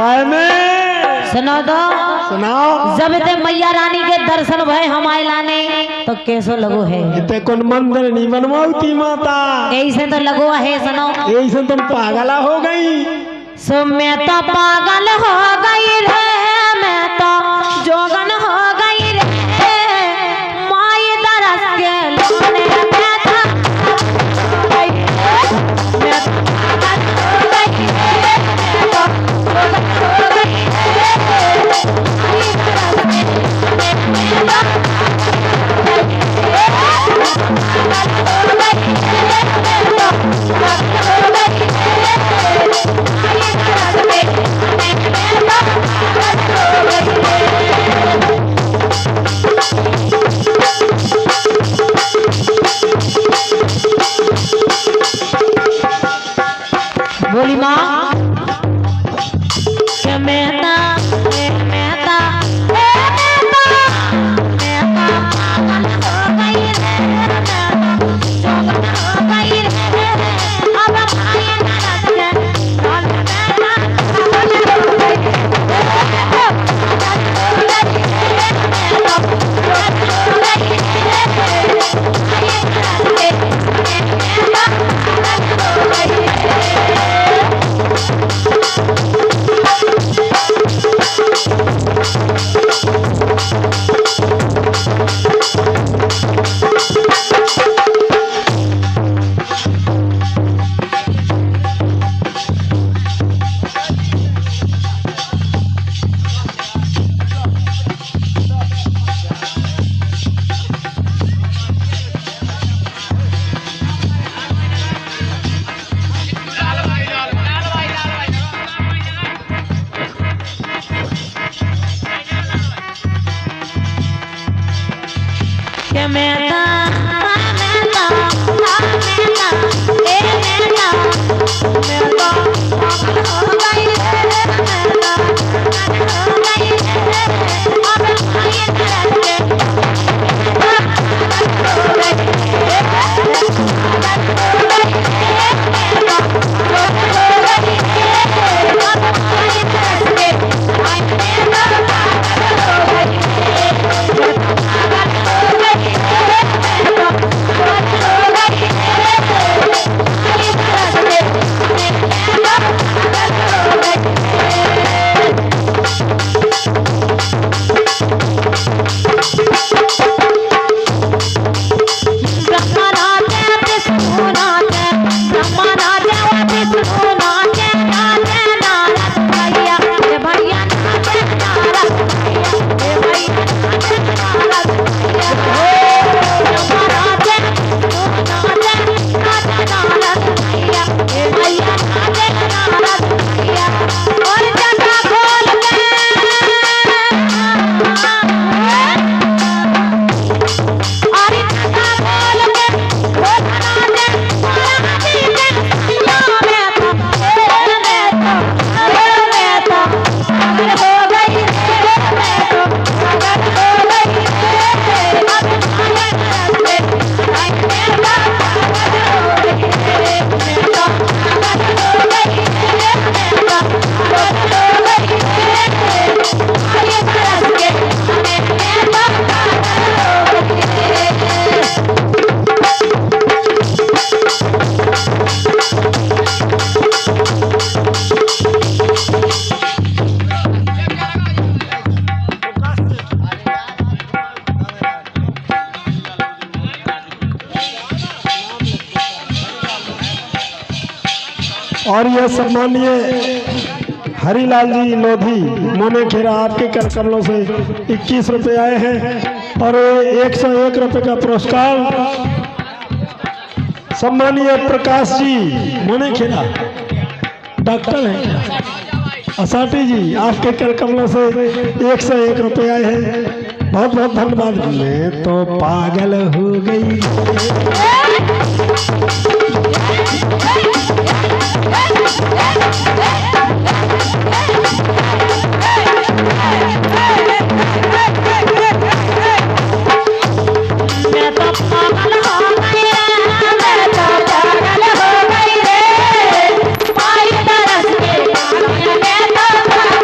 सुनो तो सुनाओ। जब ते मैया रानी के दर्शन भय हमारे लाने तो कैसो लगो है? इतने कौन मंदिर नहीं बनवाती माता, ऐसे तो लगो है। सुनो ऐसे तुम पागला हो गई। सो मैं तो पागल हो गई रे, मैं तो जोगन हो गई रे, माई दरस के लोने मैं तो मैं तो पागल हो गई रे, मैं तो जोगन हो गई रे, माई दरस के लोने मैं तो पागल हो गई रे, मैं तो जोगन हो गई रे, माई दरस के लोने मैं तो पागल हो गई रे। बोली माँ के मेहता मेहता पागल हो गई रे, जोगन हो गई रे, अब भाई नरस के लोन मेहता पागल हो गई रे, पागल हो गई रे, जोगन हो गई रे, भाई नरस के मेहता पागल हो गई रे। के मेहता मेहता मेहता ए मेहता मेहता पागल हो गई रे, मेहता पागल हो गई रे, अब भाई नरस के पागल हो गई रे, पागल हो गई रे, मेहता जोगन हो गई रे, अब भाई नरस के भाई मेहता पागल हो गई रे, पागल हो गई रे, मेहता जोगन हो गई रे, भाई नरस के मेहता पागल हो गई रे। ब्रह्मा नाचे विष्णु नाचे, ब्रह्मा नाचे विष्णु नाचे, नाचे नारद भैया हे भैया नाचे नारद भैया हे भैया नाचे नारद भैया, ब्रह्मा नाचे विष्णु नाचे, नाचे नारद भैया हे भैया नाचे नारद भैया, और जटा खोल के अरे जटा खोल के वो बना दे महाराजी के सिया में तो मैं तो पागल हो गई रे, मैं तो पागल हो गई रे, अब भाई नरस के भाई मेहता पागल हो गई रे, मैं तो पागल हो गई रे, मैं तो पागल हो गई रे, भाई नरस के मेहता पागल हो गई रे। और यह सम्मानीय हरिलाल जी लोधी मोनेखेरा आपके कर कमलों से 21 रुपए आए हैं, और 101 रुपए का पुरस्कार सम्मानीय प्रकाश जी मोनेखेरा डॉक्टर हैं क्या, असाटी जी आपके कर कमलों से 101 रुपए आए हैं, बहुत बहुत धन्यवाद। मैं तो पागल हो गई। मैं तो पागल हो गई रे, मैं तो पागल हो गई रे, माई दरस के मैं तो पागल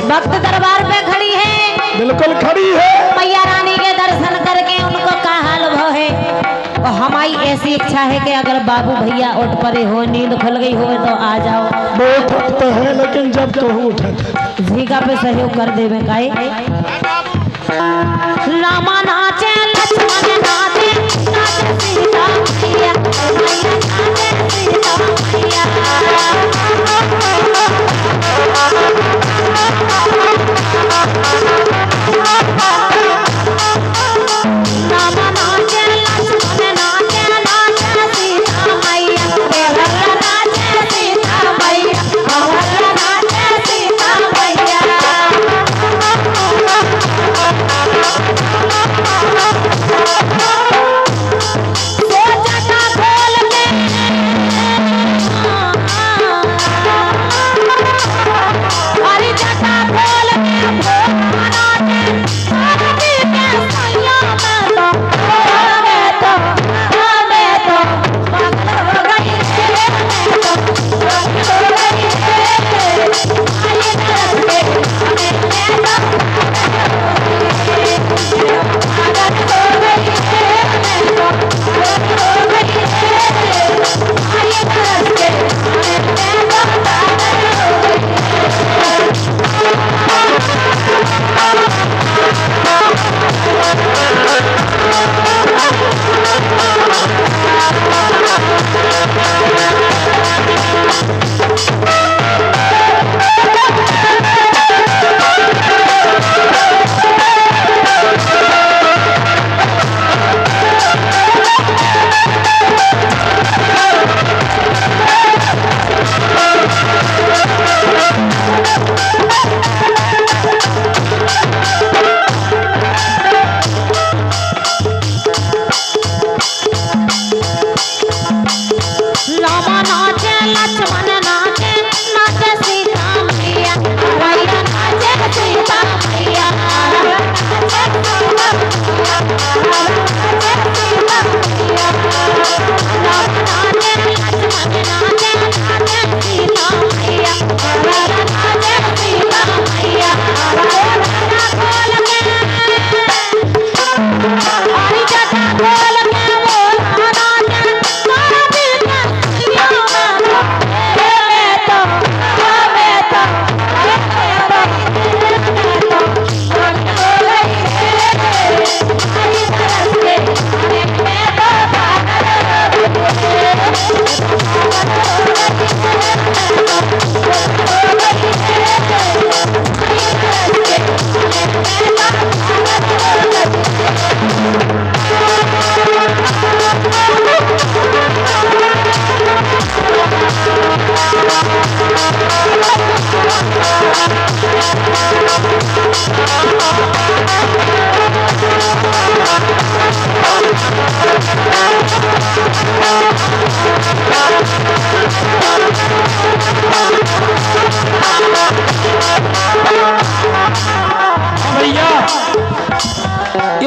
भक्त दरबार पे खड़ी है, बिल्कुल खड़ी है। मैया रानी के दर्शन करके उनको का हाल भाव है। और हमारी ऐसी इच्छा है कि अगर बाबू भैया उठ पड़े हो, नींद खुल गई हो तो आ जाओ। वो उठते है लेकिन जब कहूँ उठे झीका पे सहयोग कर देवे काहे। रामा नाचे लक्ष्मण नाचे, नाचे सीता मैया, मैया नाचे सीता मैया। रामा नाचे लक्ष्मण नाचे, नाचे सीता मैया, देवरा नाचे सीता मैया, देवरा नाचे सीता मैया।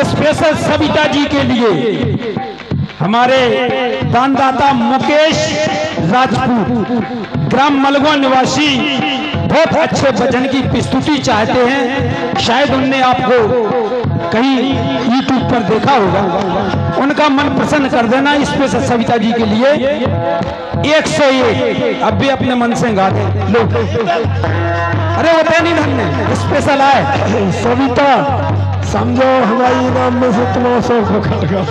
स्पेशल सविता जी के लिए हमारे दानदाता मुकेश राजपूत ग्राम मलगवा निवासी बहुत अच्छे भजन की प्रस्तुति चाहते हैं। शायद उनने आपको कहीं यूट्यूब पर देखा होगा, उनका मन प्रसन्न कर देना। स्पेशल सविता जी के लिए 101 अब भी अपने मन से गा दे लो। अरे होते नहीं धन्य स्पेशल आए सविता समझो हमारी नाम में से तुम्हारा शौक खट गया।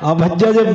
अब भज्जा जब